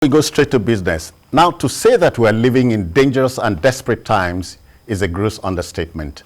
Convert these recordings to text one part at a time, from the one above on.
We go straight to business. Now, to say that we are living in dangerous and desperate times is a gross understatement.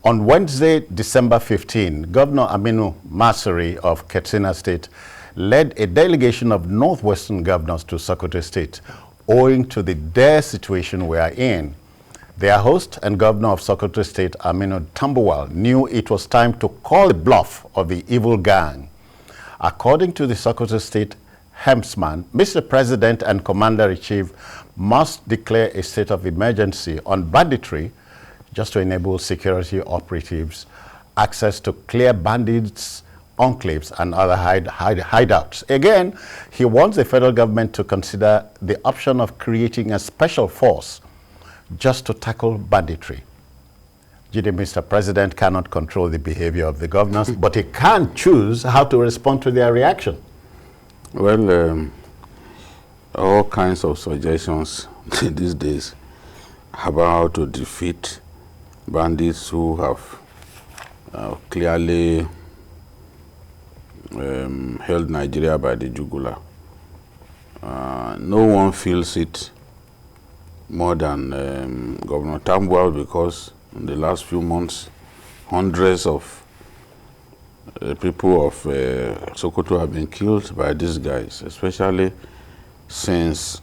On Wednesday, December 15, Governor Aminu Masari of Katsina State led a delegation of northwestern governors to Sokoto State, owing to the dire situation we are in. Their host and governor of Sokoto State, Aminu Tambuwal, knew it was time to call the bluff of the evil gang. According to the Sokoto State Hemsman, Mr. President and Commander-in-Chief must declare a state of emergency on banditry just to enable security operatives access to clear bandits, enclaves, and other hideouts. Again, he wants the federal government to consider the option of creating a special force just to tackle banditry. Mr. President cannot control the behavior of the governors, but he can choose how to respond to their reaction. Well, all kinds of suggestions these days about how to defeat bandits who have clearly held Nigeria by the jugular. No one feels it more than Governor Tambuwal, because in the last few months, hundreds of people of Sokoto have been killed by these guys, especially since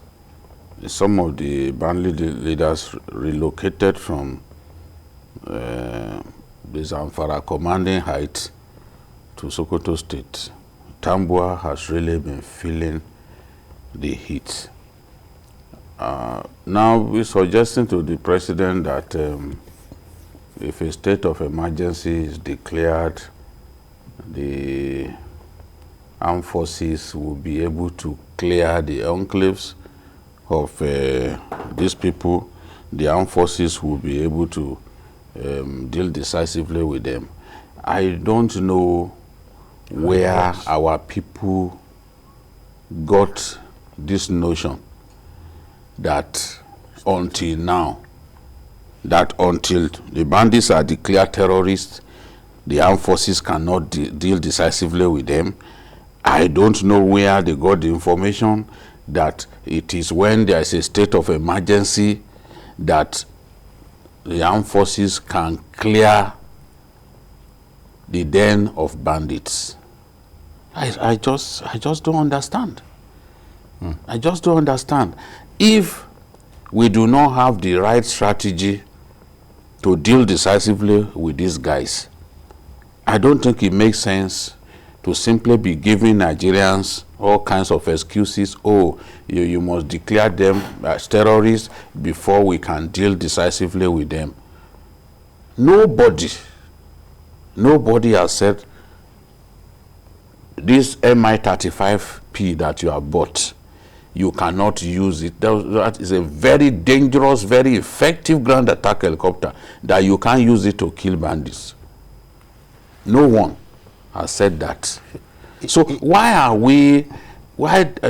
some of the band leaders relocated from the Zamfara commanding height to Sokoto State. Tambuwal has really been feeling the heat. Now we're suggesting to the president that if a state of emergency is declared, the armed forces will be able to clear the enclaves of these people. The armed forces will be able to deal decisively with them. I don't know where our people got this notion that until now, that until the bandits are declared terrorists, the armed forces cannot deal decisively with them. I don't know where they got the information that it is when there is a state of emergency that the armed forces can clear the den of bandits. I just don't understand. I just don't understand. If we do not have the right strategy to deal decisively with these guys, I don't think it makes sense to simply be giving Nigerians all kinds of excuses. Oh, you must declare them as terrorists before we can deal decisively with them. Nobody has said this Mi-35P that you have bought, you cannot use it. That is a very dangerous, very effective ground attack helicopter that you can't use it to kill bandits. No one has said that. So why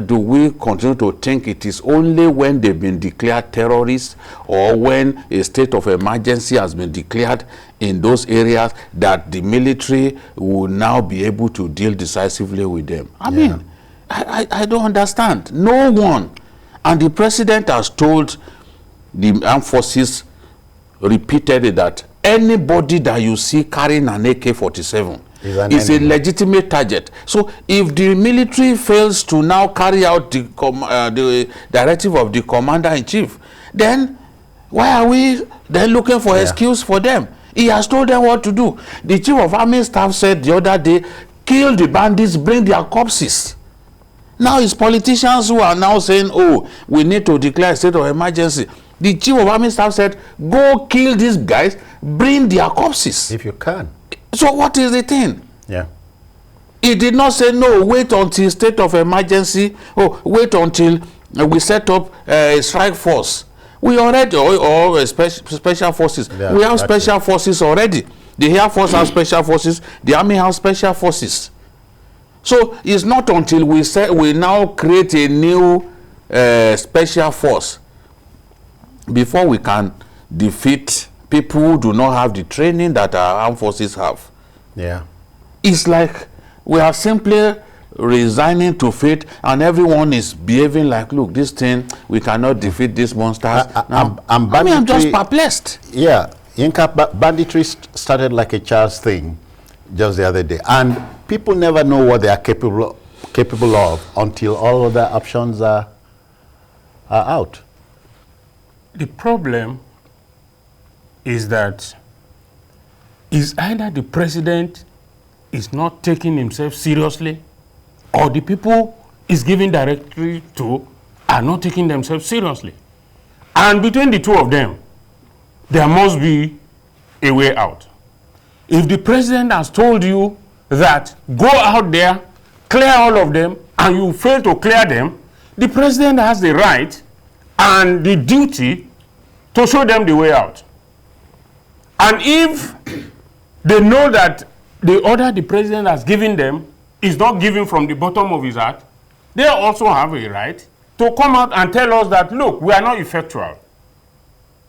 do we continue to think it is only when they've been declared terrorists or when a state of emergency has been declared in those areas that the military will now be able to deal decisively with them? I mean, I don't understand. No one. And the president has told the armed forces repeatedly that anybody that you see carrying an AK-47 is a legitimate target. So if the military fails to now carry out the directive of the commander-in-chief, then why are we then looking for excuse for them? He has told them what to do. The chief of army staff said the other day, kill the bandits, bring their corpses. Now it's politicians who are now saying, oh, we need to declare a state of emergency. The chief of army staff said, go kill these guys, bring their corpses. If you can. So what is the thing? Yeah. He did not say, no, wait until state of emergency, or wait until we set up a strike force. We already, or special forces. Yeah, we have special forces already. The Air Force has special forces. The Army has special forces. So it's not until we now create a new special force before we can defeat people who do not have the training that our armed forces have. Yeah. It's like we have simply resigning to fate, and everyone is behaving like, look, this thing, we cannot defeat these monsters. I'm just perplexed. Yeah, Yinka, banditry started like a child's thing just the other day, and people never know what they are capable of until all other options are out. The problem is that is either the president is not taking himself seriously, or the people is giving directory to are not taking themselves seriously. And between the two of them, there must be a way out. If the president has told you that go out there, clear all of them, and you fail to clear them, the president has the right and the duty to show them the way out. And if they know that the order the president has given them is not given from the bottom of his heart, they also have a right to come out and tell us that, look, we are not effectual.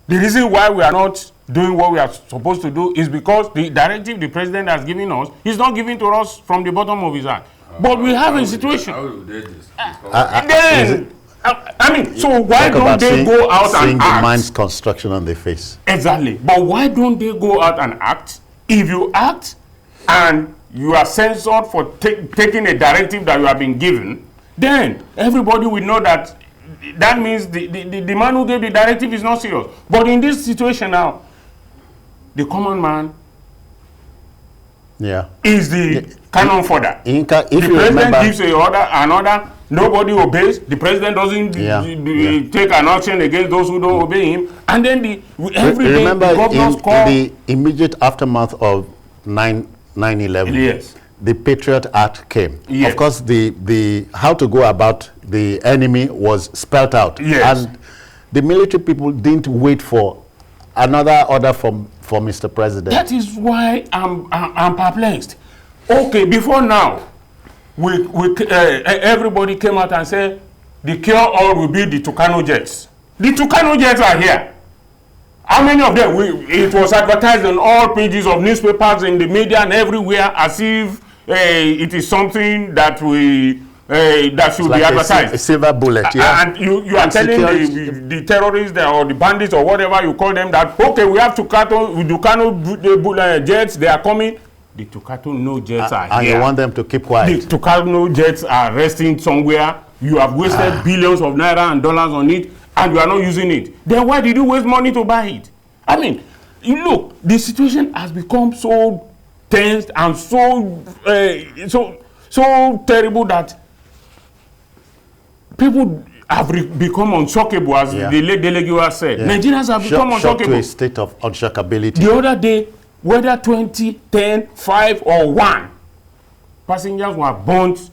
The reason why we are not doing what we are supposed to do is because the directive the president has given us is not given to us from the bottom of his heart. But we have a situation. So why don't they go out and act? The mind's construction on their face. Exactly. But why don't they go out and act? If you act and you are censored for taking a directive that you have been given, then everybody will know that that means the man who gave the directive is not serious. But in this situation now, the common man is the cannon fodder. If the president gives an order, nobody obeys. The president doesn't take an action against those who don't obey him. And then every day the governors call. In the immediate aftermath of 9/11, yes, the Patriot Act came. Yes. Of course, the how to go about the enemy was spelled out. Yes. And the military people didn't wait for another order from Mr. President. That is why I'm perplexed. Okay, before now, everybody came out and said the cure-all will be the Tucano jets. The Tucano jets are here. How many of them? It was advertised on all pages of newspapers, in the media, and everywhere, as if it is something that that should be advertised. A silver bullet, yeah. And you are telling the terrorists or the bandits or whatever you call them that, okay, we have Tucano jets, they are coming. The Tucano jets are here. And you want them to keep quiet. The Tucano jets are resting somewhere. You have wasted billions of naira and dollars on it, and you are not using it. Then why did you waste money to buy it? I mean, you look, the situation has become so tense and so terrible that people have become unshockable, as the late delegate said. Nigerians have become unshockable. Shocked to a state of unshockability. The other day, whether 20, 10, 5, or 1, passengers were burnt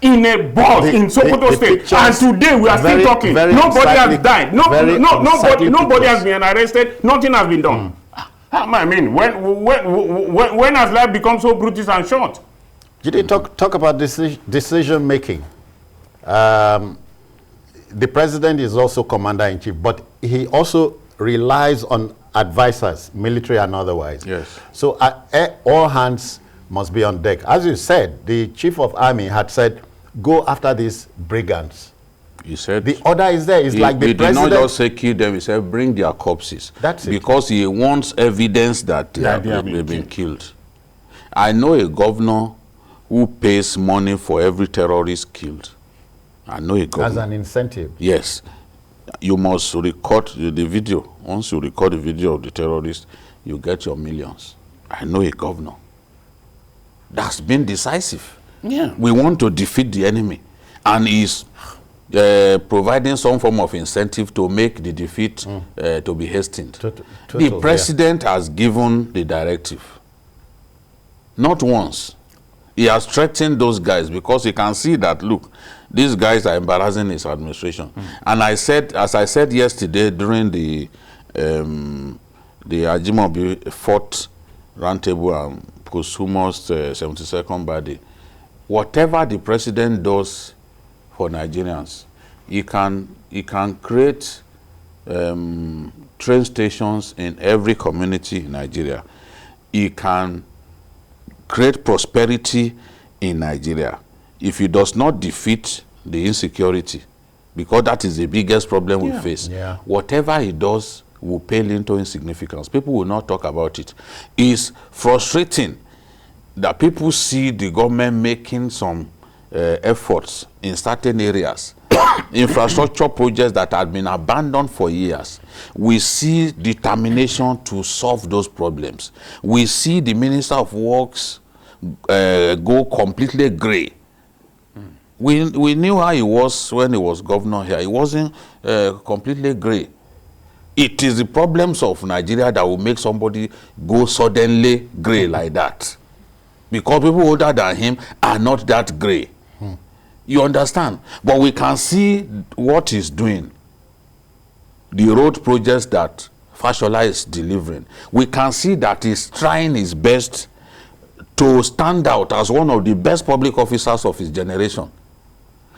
in a bus in Sokoto State. And today we are still talking. Nobody has died. Nobody has been arrested. Nothing has been done. I mean, when has life become so brutal and short? Did you talk about decision making? The president is also commander-in-chief, but he also relies on advisors, military and otherwise. Yes. So all hands must be on deck. As you said, the chief of army had said, go after these brigands. He said the order is there. It's like the president. He did not just say kill them. He said bring their corpses. That's it. Because he wants evidence that they have been killed. I know a governor who pays money for every terrorist killed. I know a governor. As an incentive. Yes. You must record the video. Once you record the video of the terrorist, you get your millions. I know a governor. That's been decisive. Yeah. We want to defeat the enemy. And he's providing some form of incentive to make the defeat to be hastened. The president has given the directive. Not once. He has threatened those guys because he can see that, look, these guys are embarrassing his administration. And I said, as I said yesterday during the Ajimobi 4th roundtable and posthumous 72nd birthday, whatever the president does for Nigerians, he can create train stations in every community in Nigeria. He can create prosperity in Nigeria. if he does not defeat the insecurity, because that is the biggest problem we face, whatever he does will pale into insignificance. People will not talk about it. It's frustrating that people see the government making some efforts in certain areas, infrastructure projects that had been abandoned for years. We see determination to solve those problems. We see the Minister of Works go completely gray. We knew how he was when he was governor here. He wasn't completely gray. It is the problems of Nigeria that will make somebody go suddenly gray like that. Because people older than him are not that gray. You understand? But we can see what he's doing. The road projects that Fashola is delivering. We can see that he's trying his best to stand out as one of the best public officers of his generation.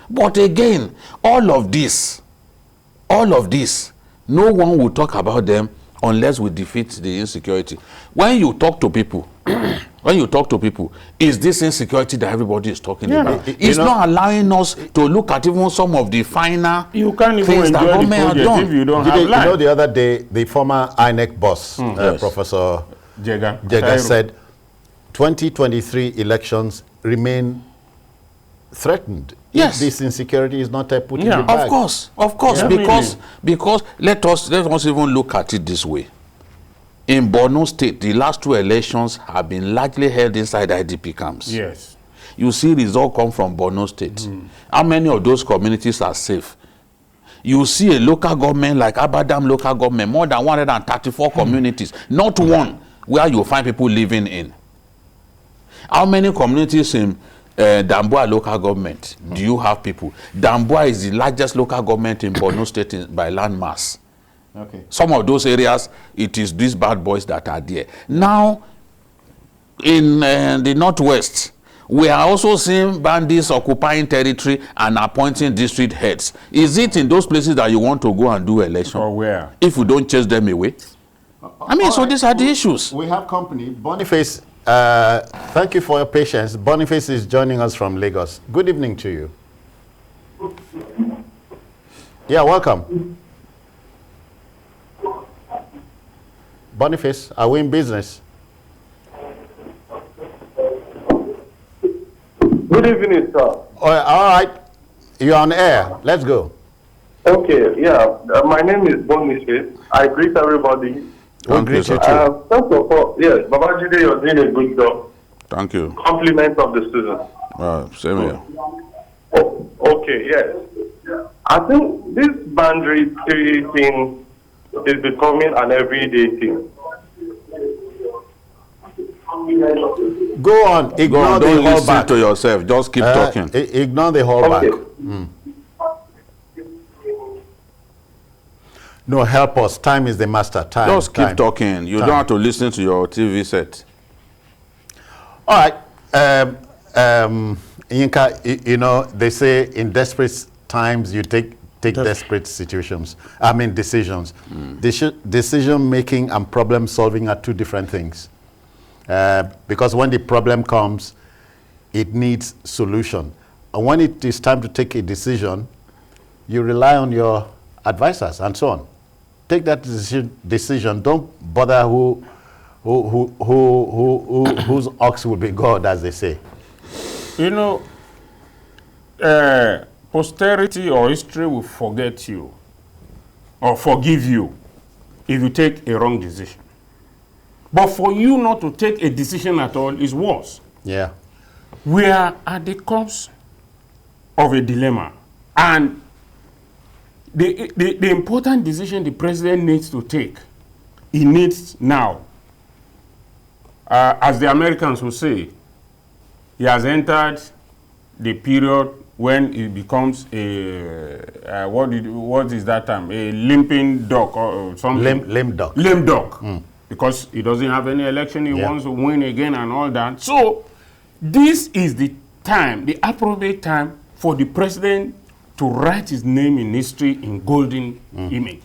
But again, all of this, no one will talk about them unless we defeat the insecurity. When you talk to people, is this insecurity that everybody is talking about? It's not allowing us to look at even some of the finer you can't even things that government have done. If you don't have life. You know, the other day, the former INEC boss, Professor Jega said, 2023 elections remain threatened. Yes, if this insecurity is not put in the bag. Of course, because let us even look at it this way. In Borno State, the last 2 elections have been largely held inside IDP camps. Yes, you see results come from Borno State. How many of those communities are safe? You see a local government like Abadam local government, more than 134 communities, not one where you find people living in. How many communities in Tambuwal local government do you have people? Tambuwal is the largest local government in Borno State by land mass. Okay. Some of those areas, it is these bad boys that are there. Now, in the northwest, we are also seeing bandits occupying territory and appointing district heads. Is it in those places that you want to go and do election? Or where? If we don't chase them away? I mean, so these are the issues. We have company. Boniface, thank you for your patience. Boniface is joining us from Lagos. Good evening to you. Yeah, welcome. Boniface, are we in business? Good evening, sir. All right. You're on air. Let's go. Okay, yeah. My name is Boniface. I greet everybody. We greet you too. First of all, yes, Babajide, you're doing a good job. Thank you. Compliment of the students. Same here. Okay, yes. I think this boundary thing is becoming an everyday thing. Go on. Ignore the don't listen back. to yourself. Just keep talking. Ignore the whole back. No, help us. Time is the master. Time. Just keep talking. You don't have to listen to your TV set. All right. Yinka, you know, they say in desperate times you take desperate situations. Decisions. Decision making and problem solving are two different things. Because when the problem comes, it needs solution. And when it is time to take a decision, you rely on your advisors and so on. Take that decision. Don't bother whose ox will be God, as they say. You know, posterity or history will forget you or forgive you if you take a wrong decision. But for you not to take a decision at all is worse. Yeah. We are at the cusp of a dilemma. And the important decision the president needs to take, he needs now. As the Americans will say, he has entered the period when it becomes a, what is that term? A limping duck or something? Lame duck. Lame duck. Because he doesn't have any election, he wants to win again and all that. So this is the time, the appropriate time for the president to write his name in history in golden image.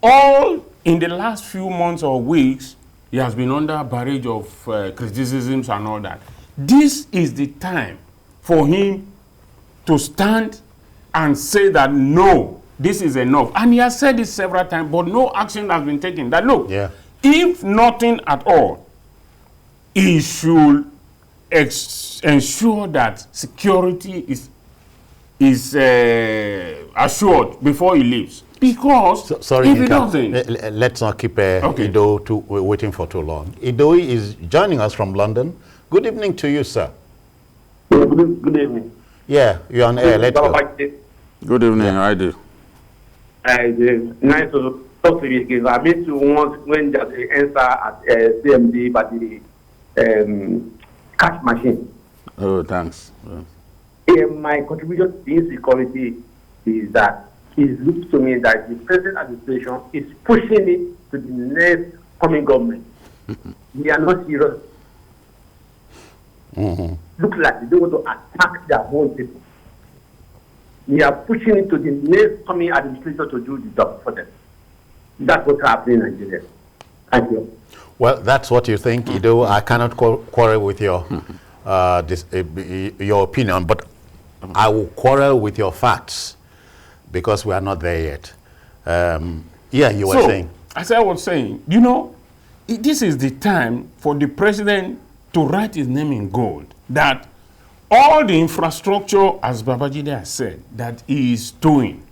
All in the last few months or weeks, he has been under a barrage of criticisms and all that. This is the time for him to stand and say that no, this is enough. And he has said this several times, but no action has been taken. That look, if nothing at all, he should ensure that security is assured before he leaves. Because sorry, if he doesn't, let's not keep Ido waiting for too long. Ido is joining us from London. Good evening to you, sir. Good evening. Yeah, you're on air. Let's go. Good evening, I do. Nice to talk to you again. I mean to want when there's an answer at CMD, but the cash machine. Oh, thanks. My contribution to the insecurity is that it looks to me that the present administration is pushing it to the next coming government. We are not serious. Look like they don't want to attack their own people. We are pushing it to the next coming administration to do the job for them. That's what's happening in Nigeria. Thank you. Well, that's what you think, Ido. I cannot quarrel with your your opinion, but I will quarrel with your facts because we are not there yet. Yeah, you were saying. As I was saying, you know, this is the time for the president to write his name in gold. That all the infrastructure, as Babajide has said, that he is doing.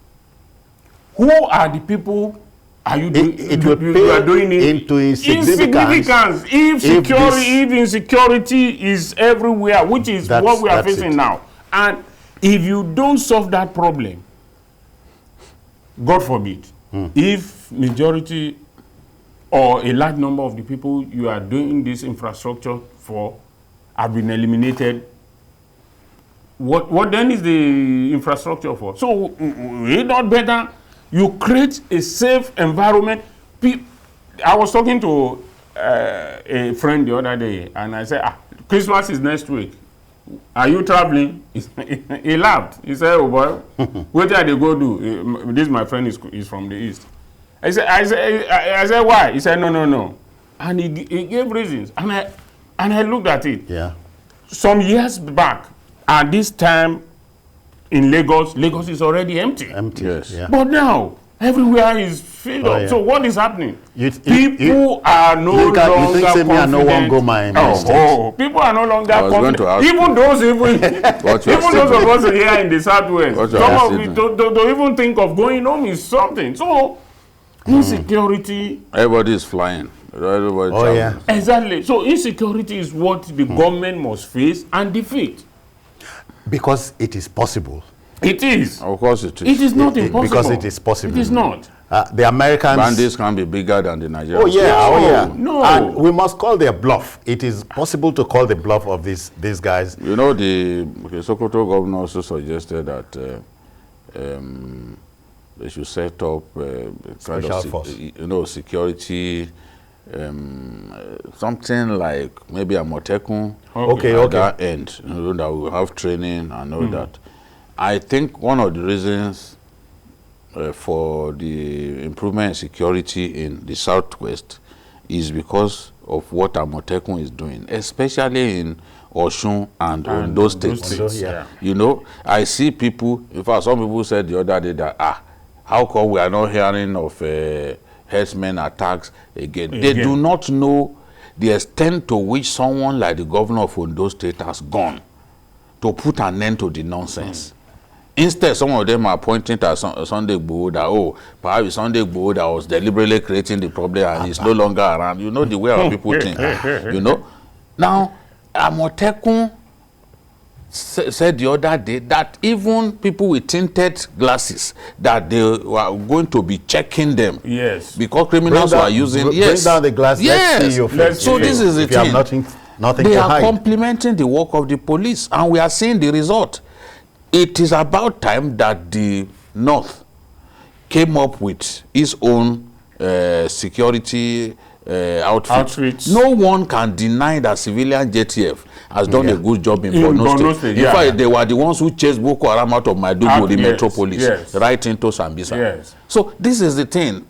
Who are the people? Are you doing? It will pay doing it into insignificance. If insecurity is everywhere, which is what we are facing now, and if you don't solve that problem, God forbid, if majority or a large number of the people you are doing this infrastructure for have been eliminated, what then is the infrastructure for? So, is not better you create a safe environment? I was talking to a friend the other day, and I said, Christmas is next week. Are you traveling? He laughed. He said, oh boy, where did they go do? This my friend is from the east. I said, why? He said, no. And he gave reasons. And I looked at it. Yeah. Some years back, at this time in Lagos is already empty. Yes. Yeah. But now, everywhere is filled up. Yeah. So what is happening? People are no longer confident. No one go my people are no longer confident. Even those of us here in the southwest, don't even think of going home is something. So insecurity. Everybody is flying. Everybody Exactly. So insecurity is what the government must face and defeat. Because it is possible. It is. Of course it is. It is not impossible. Because it is possible. It is not. The Americans... Bandits can be bigger than the Nigerians. Oh yeah. No. And we must call their bluff. It is possible to call the bluff of these guys. You know, the Sokoto governor also suggested that they should set up special force. Security, something like maybe a Motekun. Okay. That end, that will have training and all that. I think one of the reasons for the improvement in security in the southwest is because of what Amotekun is doing, especially in Osun and Ondo states. Yeah. You know, I see people, in fact, some people said the other day that, how come we are not hearing of herdsmen attacks again? They do not know the extent to which someone like the governor of Ondo State has gone to put an end to the nonsense. Instead, some of them are pointing to Sunday Igboho that, perhaps Sunday Igboho that was deliberately creating the problem and is no longer around. You know the way our people think, you know. Now, Amotekun said the other day that even people with tinted glasses, that they were going to be checking them. Yes. Because criminals were using... Bring down the glass, let's see your face. So this is the thing. You have nothing they to are hide. complementing the work of the police, and we are seeing the result. It is about time that the North came up with its own security outfit. No one can deny that civilian JTF has done a good job in Borno State. In fact, they were the ones who chased Boko Haram out of Maiduguri, the metropolis, right into Sambisa. Yes. So this is the thing.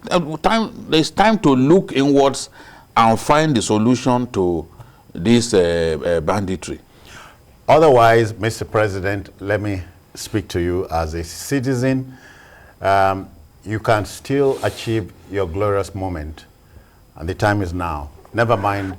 It's time to look inwards and find the solution to this banditry. Otherwise, Mr. President, let me speak to you as a citizen. You can still achieve your glorious moment, and the time is now. Never mind